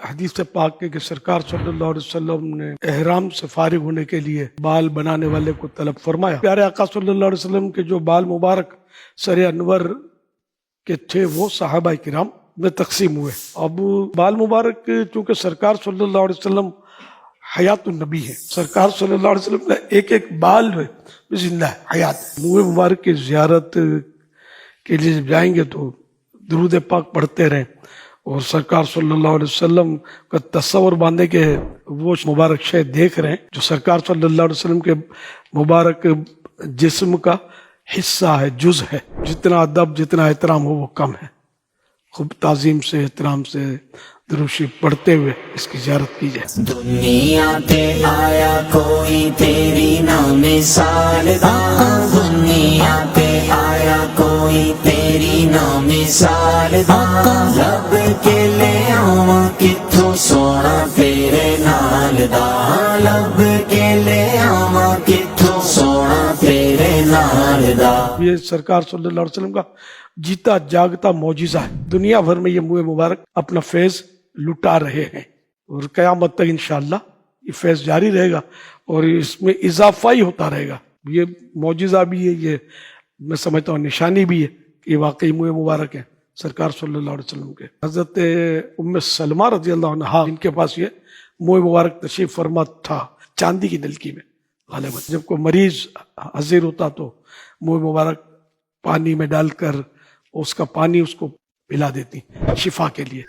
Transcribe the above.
حدیث پاک کے کہ سرکار صلی اللہ علیہ وسلم نے احرام سے فارغ ہونے کے لیے بال بنانے والے کو طلب فرمایا. پیارے آقا صلی اللہ علیہ وسلم کے جو بال مبارک سر انور کے تھے وہ صحابہ کرام میں تقسیم ہوئے. اب بال مبارک چونکہ سرکار صلی اللہ علیہ وسلم حیات النبی ہے، سرکار صلی اللہ علیہ وسلم نے ایک ایک بال ہے زندہ ہے، حیات. منہ مبارک کی زیارت کے لیے جب جائیں گے تو درود پاک پڑھتے رہیں اور سرکار صلی اللہ علیہ وسلم کا تصور باندھے کہ وہ مبارک شے دیکھ رہے ہیں جو سرکار صلی اللہ علیہ وسلم کے مبارک جسم کا حصہ ہے، جز ہے. جتنا ادب جتنا احترام ہو وہ کم ہے. خوب تعظیم سے احترام سے درود شریف پڑھتے ہوئے اس کی زیارت کی جائے. دنیا پہ آیا کوئی تیری نہ مثال دا، دنیا پہ آیا کوئی تیری نہ مثال دا. لب کے لے آواں کتھوں سونا تیرے نال دا، لب کے لے آواں کتھوں سونا تیرے نال دا. یہ سرکار صلی اللہ علیہ وسلم کا جیتا جاگتا معجزہ ہے. دنیا بھر میں یہ منہ مبارک اپنا فیض لٹا رہے ہیں اور قیامت تک انشاءاللہ یہ فیض جاری رہے گا اور اس میں اضافہ ہی ہوتا رہے گا. یہ معجزہ بھی ہے، یہ میں سمجھتا ہوں نشانی بھی ہے کہ واقعی منہ مبارک ہے سرکار صلی اللہ علیہ وسلم کے. حضرت ام سلمہ رضی اللہ عنہا ان کے پاس یہ منہ مبارک تشریف فرما تھا چاندی کی نلکی میں غالباً. جب کوئی مریض حاضر ہوتا تو منہ مبارک پانی میں ڈال کر اس کا پانی اس کو پلا دیتی شفا کے لیے.